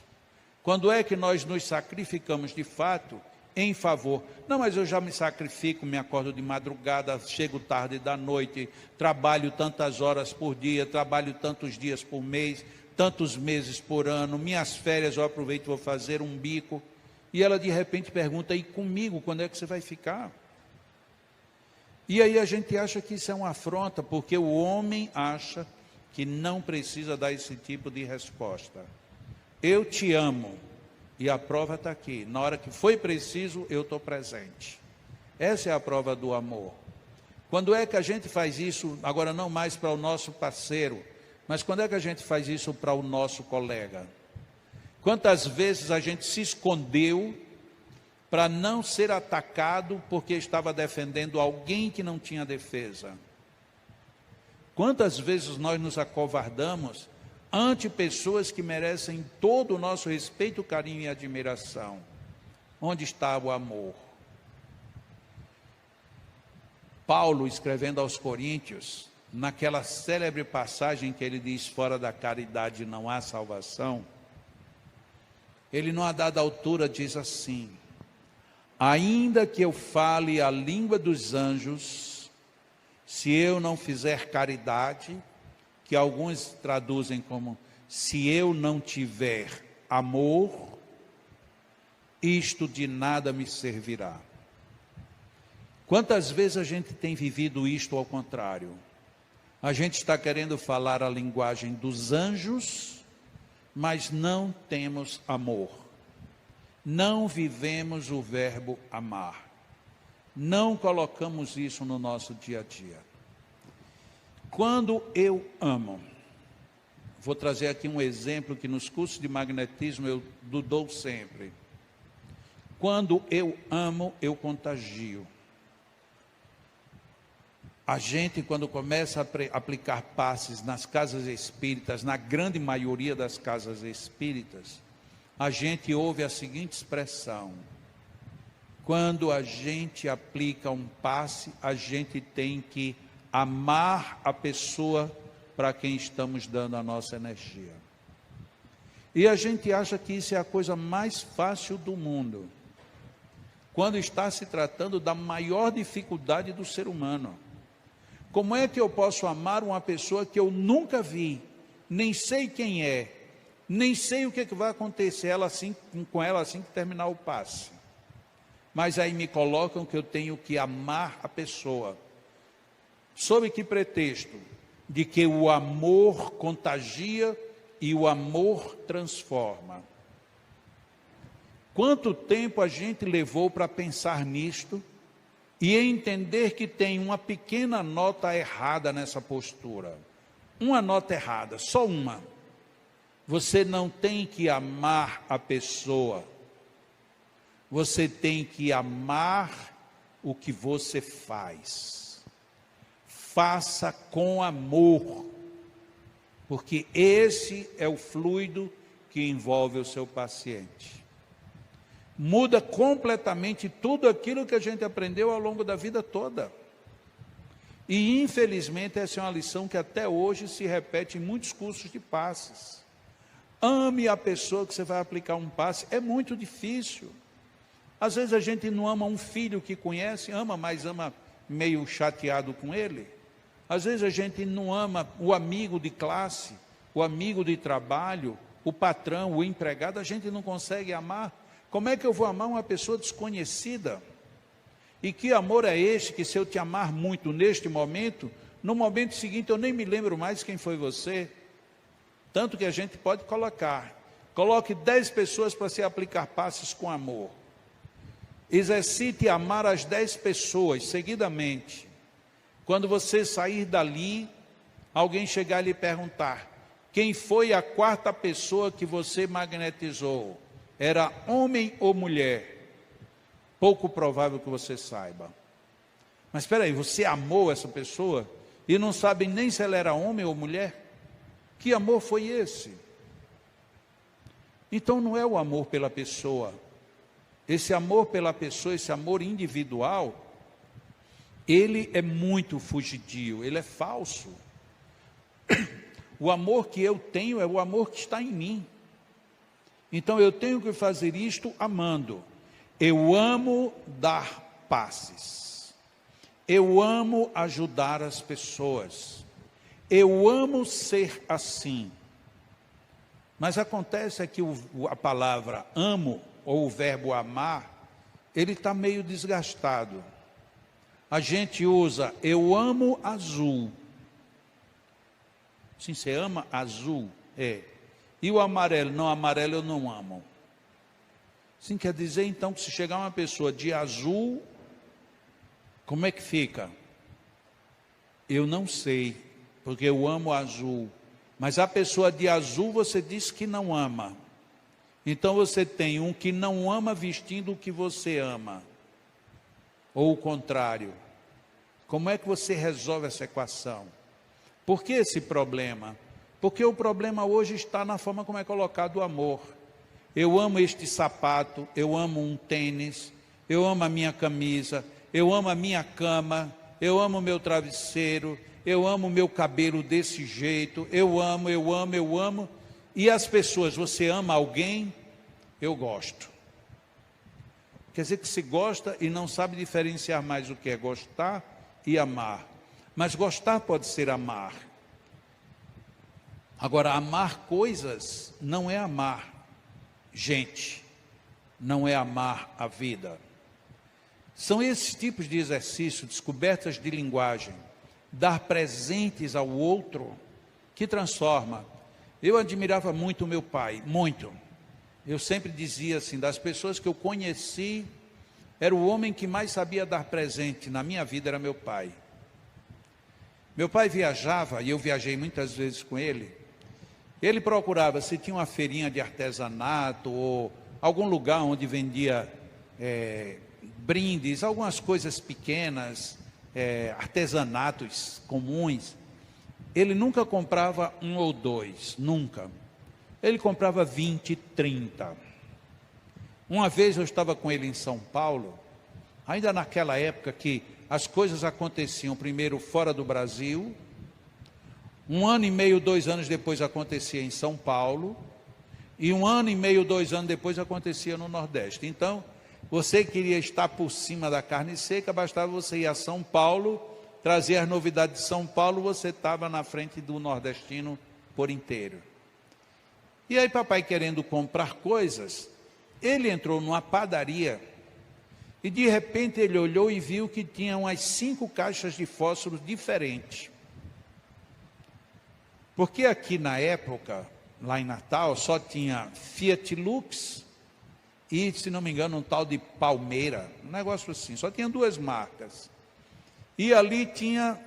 Quando é que nós nos sacrificamos de fato em favor? Não, mas eu já me sacrifico, me acordo de madrugada, chego tarde da noite, trabalho tantas horas por dia, trabalho tantos dias por mês, tantos meses por ano, minhas férias eu aproveito e vou fazer um bico. E ela de repente pergunta, e comigo, quando é que você vai ficar? E aí a gente acha que isso é uma afronta, porque o homem acha que não precisa dar esse tipo de resposta. Eu te amo, e a prova está aqui. Na hora que foi preciso, eu estou presente. Essa é a prova do amor. Quando é que a gente faz isso, agora não mais para o nosso parceiro, mas quando é que a gente faz isso para o nosso colega? Quantas vezes a gente se escondeu para não ser atacado porque estava defendendo alguém que não tinha defesa? Quantas vezes nós nos acovardamos ante pessoas que merecem todo o nosso respeito, carinho e admiração? Onde está o amor? Paulo, escrevendo aos Coríntios, naquela célebre passagem que ele diz: fora da caridade não há salvação, ele, numa dada altura, diz assim: ainda que eu fale a língua dos anjos, se eu não fizer caridade, que alguns traduzem como se eu não tiver amor, isto de nada me servirá. Quantas vezes a gente tem vivido isto ao contrário? A gente está querendo falar a linguagem dos anjos, mas não temos amor. Não vivemos o verbo amar. Não colocamos isso no nosso dia a dia. Quando eu amo, vou trazer aqui um exemplo que nos cursos de magnetismo eu dou sempre. Quando eu amo, eu contagio. A gente, quando começa a aplicar passes nas casas espíritas, na grande maioria das casas espíritas, a gente ouve a seguinte expressão: quando a gente aplica um passe, a gente tem que amar a pessoa para quem estamos dando a nossa energia. E a gente acha que isso é a coisa mais fácil do mundo, quando está se tratando da maior dificuldade do ser humano. Como é que eu posso amar uma pessoa que eu nunca vi, nem sei quem é, nem sei o que vai acontecer com ela assim que terminar o passe? Mas aí me colocam que eu tenho que amar a pessoa. Sob que pretexto? De que o amor contagia e o amor transforma. Quanto tempo a gente levou para pensar nisto e entender que tem uma pequena nota errada nessa postura? Uma nota errada, só uma. Você não tem que amar a pessoa, você tem que amar o que você faz. Faça com amor, porque esse é o fluido que envolve o seu paciente. Muda completamente tudo aquilo que a gente aprendeu ao longo da vida toda. E infelizmente essa é uma lição que até hoje se repete em muitos cursos de passes. Ame a pessoa que você vai aplicar um passe. É muito difícil. Às vezes a gente não ama um filho que conhece, ama, mas ama meio chateado com ele. Às vezes a gente não ama o amigo de classe, o amigo de trabalho, o patrão, o empregado, a gente não consegue amar. Como é que eu vou amar uma pessoa desconhecida? E que amor é este que, se eu te amar muito neste momento, no momento seguinte eu nem me lembro mais quem foi você? Tanto que a gente pode coloque 10 pessoas para se aplicar passes com amor. Exercite amar as 10 pessoas seguidamente. Quando você sair dali, alguém chegar e lhe perguntar: quem foi a 4ª pessoa que você magnetizou? Era homem ou mulher? Pouco provável que você saiba. Mas espera aí, você amou essa pessoa e não sabe nem se ela era homem ou mulher? Que amor foi esse? Então não é o amor pela pessoa. Esse amor pela pessoa, esse amor individual, ele é muito fugidio, ele é falso. O amor que eu tenho é o amor que está em mim. Então eu tenho que fazer isto amando. Eu amo dar passes. Eu amo ajudar as pessoas. Eu amo ser assim. Mas acontece que a palavra amo, ou o verbo amar, ele está meio desgastado. A gente usa eu amo azul. Sim, você ama azul? É. E o amarelo? Não, amarelo eu não amo. Sim, quer dizer então que se chegar uma pessoa de azul, como é que fica? Eu não sei, porque eu amo azul. Mas a pessoa de azul você diz que não ama. Então você tem um que não ama vestindo o que você ama. Ou o contrário. Como é que você resolve essa equação? Por que esse problema? Porque o problema hoje está na forma como é colocado o amor. Eu amo este sapato, eu amo um tênis, eu amo a minha camisa, eu amo a minha cama, eu amo o meu travesseiro, eu amo o meu cabelo desse jeito, eu amo. E as pessoas, você ama alguém? Eu gosto. Quer dizer que se gosta e não sabe diferenciar mais o que é gostar e amar. Mas gostar pode ser amar. Agora, amar coisas não é amar gente, não é amar a vida. São esses tipos de exercício, descobertas de linguagem, dar presentes ao outro, que transforma. Eu admirava muito o meu pai, muito. Eu sempre dizia assim, das pessoas que eu conheci, era o homem que mais sabia dar presente na minha vida, era meu pai. Meu pai viajava, e eu viajei muitas vezes com ele. Ele procurava, se tinha uma feirinha de artesanato, ou algum lugar onde vendia brindes, algumas coisas pequenas, artesanatos comuns. Ele nunca comprava um ou dois, nunca. Ele comprava 20, 30. Uma vez eu estava com ele em São Paulo, ainda naquela época que as coisas aconteciam primeiro fora do Brasil, 1 ano e meio, 2 anos depois acontecia em São Paulo, e 1 ano e meio, 2 anos depois acontecia no Nordeste. Então, você queria estar por cima da carne seca, bastava você ir a São Paulo, trazer as novidades de São Paulo, você estava na frente do nordestino por inteiro. E aí papai querendo comprar coisas, ele entrou numa padaria, e de repente ele olhou e viu que tinha umas 5 caixas de fósforos diferentes. Porque aqui na época, lá em Natal, só tinha Fiat Lux e, se não me engano, um tal de Palmeira, um negócio assim, só tinha 2 marcas. E ali tinha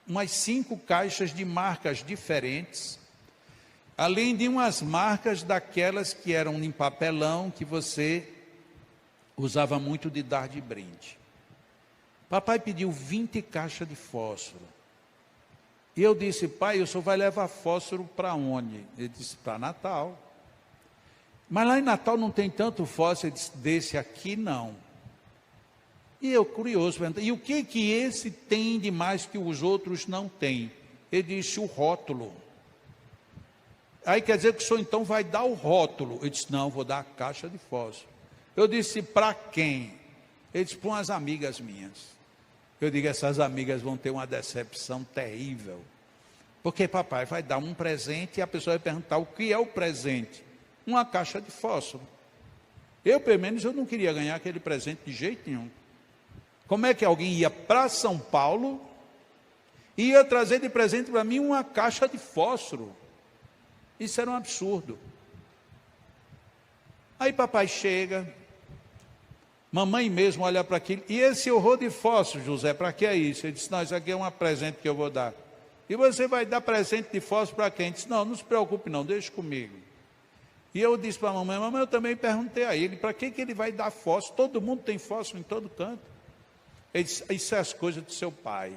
umas 5 caixas de marcas diferentes, além de umas marcas daquelas que eram em papelão, que você usava muito de dar de brinde. Papai pediu 20 caixas de fósforo. E eu disse, pai, o senhor vai levar fósforo para onde? Ele disse, para Natal. Mas lá em Natal não tem tanto fósforo desse aqui, não. E eu, curioso, perguntei, e o que esse tem de mais que os outros não têm? Ele disse, o rótulo. Aí quer dizer que o senhor então vai dar o rótulo? Eu disse, não, vou dar a caixa de fósforo. Eu disse, para quem? Ele disse, para umas amigas minhas. Eu digo, essas amigas vão ter uma decepção terrível. Porque papai vai dar um presente e a pessoa vai perguntar o que é o presente. Uma caixa de fósforo. Eu, pelo menos, eu não queria ganhar aquele presente de jeito nenhum. Como é que alguém ia para São Paulo e ia trazer de presente para mim uma caixa de fósforo? Isso era um absurdo. Aí papai chega, mamãe mesmo olha para aquilo, e esse horror de fósforo, José, para que é isso? Ele disse, não, isso aqui é um presente que eu vou dar. E você vai dar presente de fósforo para quem? Ele disse, não, não se preocupe não, deixa comigo. E eu disse para a mamãe, eu também perguntei a ele, para que ele vai dar fósforo? Todo mundo tem fósforo em todo canto. Ele disse, isso é as coisas do seu pai.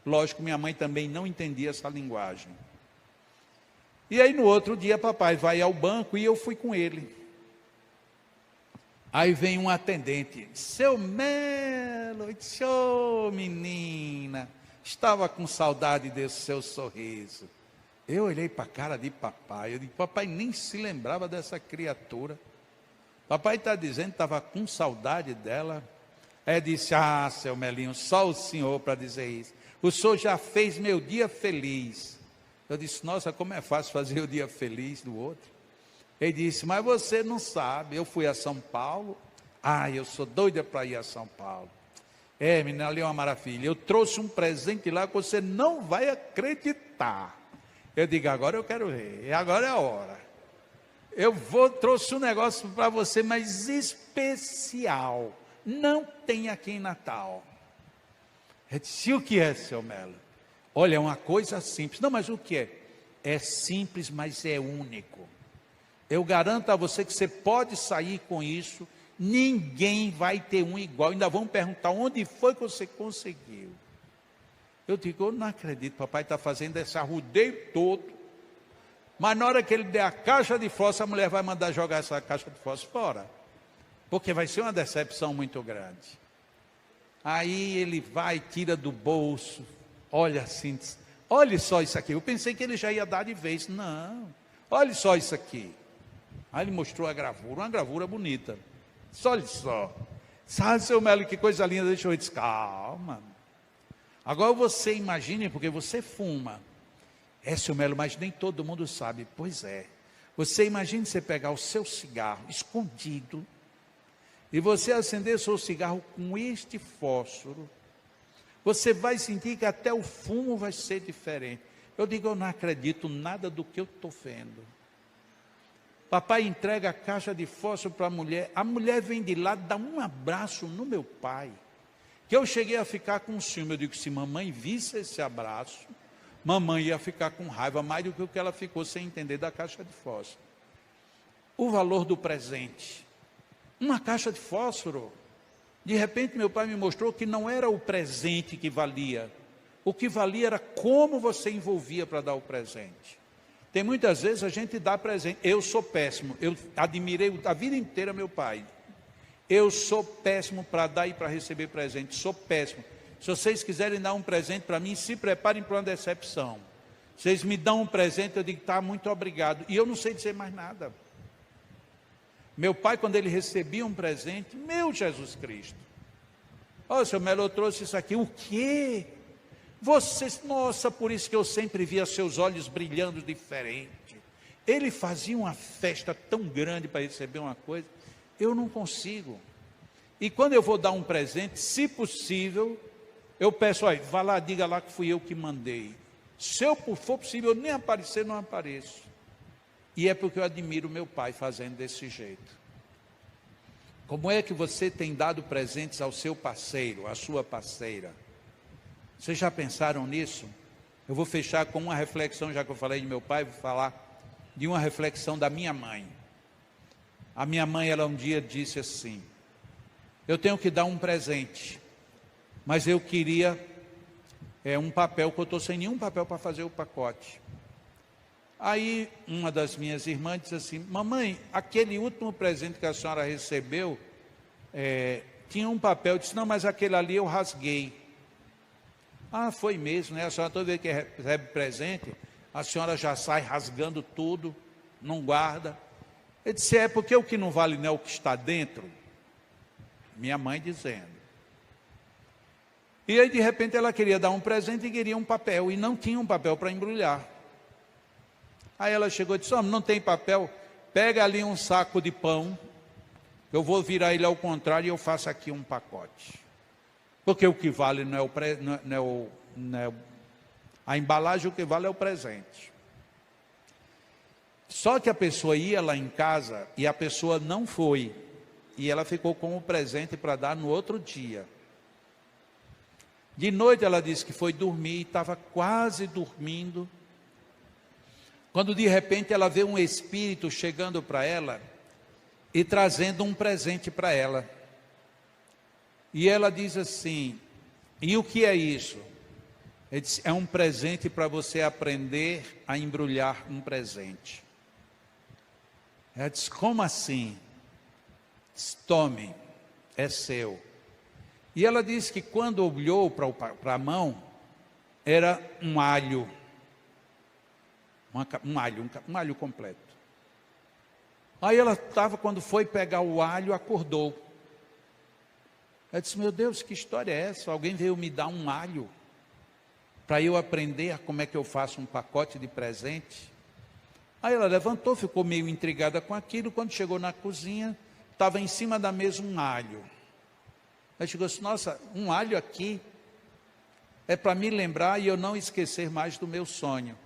Lógico, minha mãe também não entendia essa linguagem. E aí no outro dia papai vai ao banco e eu fui com ele. Aí vem um atendente, seu Melo, eu disse, ô menina, estava com saudade desse seu sorriso. Eu olhei para a cara de papai, eu disse, papai nem se lembrava dessa criatura. Papai está dizendo que estava com saudade dela. Aí disse, seu Melinho, só o senhor para dizer isso. O senhor já fez meu dia feliz. Eu disse, nossa, como é fácil fazer o dia feliz do outro. Ele disse, mas você não sabe, eu fui a São Paulo, eu sou doida para ir a São Paulo. Menina, ali é uma maravilha, eu trouxe um presente lá que você não vai acreditar. Eu digo, agora eu quero ver, agora é a hora. Trouxe um negócio para você, mas especial, não tem aqui em Natal. Eu disse, o que é, seu Melo? Olha, é uma coisa simples. Não, mas o que é? É simples, mas é único. Eu garanto a você que você pode sair com isso, ninguém vai ter um igual. Ainda vão perguntar onde foi que você conseguiu. Eu digo, eu não acredito, papai está fazendo esse arrudeio todo, mas na hora que ele der a caixa de fósforo, a mulher vai mandar jogar essa caixa de fósforo fora, porque vai ser uma decepção muito grande. Aí ele vai, tira do bolso, olha assim, olha só isso aqui. Eu pensei que ele já ia dar de vez. Não, olha só isso aqui. Aí ele mostrou a gravura, uma gravura bonita. Olha só. Sabe, seu Melo, que coisa linda. Deixa eu dizer, calma. Agora você imagine, porque você fuma. Seu Melo, mas nem todo mundo sabe. Pois é. Você imagine você pegar o seu cigarro escondido e você acender seu cigarro com este fósforo. Você vai sentir que até o fumo vai ser diferente. Eu digo, eu não acredito nada do que eu estou vendo. Papai entrega a caixa de fósforo para a mulher vem de lá, dá um abraço no meu pai, que eu cheguei a ficar com ciúme. Eu digo, se mamãe visse esse abraço, mamãe ia ficar com raiva, mais do que o que ela ficou sem entender da caixa de fósforo. O valor do presente, uma caixa de fósforo. De repente meu pai me mostrou que não era o presente que valia, o que valia era como você envolvia para dar o presente. Tem muitas vezes a gente dá presente. Eu sou péssimo, eu admirei a vida inteira meu pai. Eu sou péssimo para dar e para receber presente, sou péssimo. Se vocês quiserem dar um presente para mim, se preparem para uma decepção. Vocês me dão um presente, eu digo, tá, muito obrigado. E eu não sei dizer mais nada. Meu pai, quando ele recebia um presente, meu Jesus Cristo. Ó, seu Melo, eu trouxe isso aqui. O quê? Vocês, nossa, por isso que eu sempre via seus olhos brilhando diferente. Ele fazia uma festa tão grande para receber uma coisa. Eu não consigo. E quando eu vou dar um presente, se possível, eu peço, olha, vá lá, diga lá que fui eu que mandei. Se eu for possível, eu nem aparecer, não apareço. E é porque eu admiro meu pai fazendo desse jeito. Como é que você tem dado presentes ao seu parceiro, à sua parceira? Vocês já pensaram nisso? Eu vou fechar com uma reflexão, já que eu falei de meu pai, vou falar de uma reflexão da minha mãe. A minha mãe, ela um dia disse assim, eu tenho que dar um presente, mas eu queria um papel, que eu estou sem nenhum papel para fazer o pacote. Aí uma das minhas irmãs disse assim, mamãe, aquele último presente que a senhora recebeu, tinha um papel. Eu disse, não, mas aquele ali eu rasguei. Ah, foi mesmo, né? A senhora toda vez que recebe presente, a senhora já sai rasgando tudo, não guarda. Eu disse, porque o que não vale não é o que está dentro. Minha mãe dizendo. E aí de repente ela queria dar um presente e queria um papel, e não tinha um papel para embrulhar. Aí ela chegou e disse, não tem papel, pega ali um saco de pão, eu vou virar ele ao contrário e eu faço aqui um pacote. Porque o que vale não é a embalagem, o que vale é o presente. Só que a pessoa ia lá em casa e a pessoa não foi. E ela ficou com o presente para dar no outro dia. De noite ela disse que foi dormir e estava quase dormindo. Quando de repente ela vê um espírito chegando para ela e trazendo um presente para ela. E ela diz assim, e o que é isso? Ele disse, é um presente para você aprender a embrulhar um presente. Ela disse, como assim? Disse, tome, é seu. E ela disse que quando olhou para a mão, era um alho. Um alho completo. Aí ela estava, quando foi pegar o alho, acordou. Ela disse, meu Deus, que história é essa? Alguém veio me dar um alho para eu aprender como é que eu faço um pacote de presente. Aí ela levantou, ficou meio intrigada com aquilo. Quando chegou na cozinha, estava em cima da mesa um alho. Ela chegou assim, nossa, um alho aqui é para me lembrar e eu não esquecer mais do meu sonho.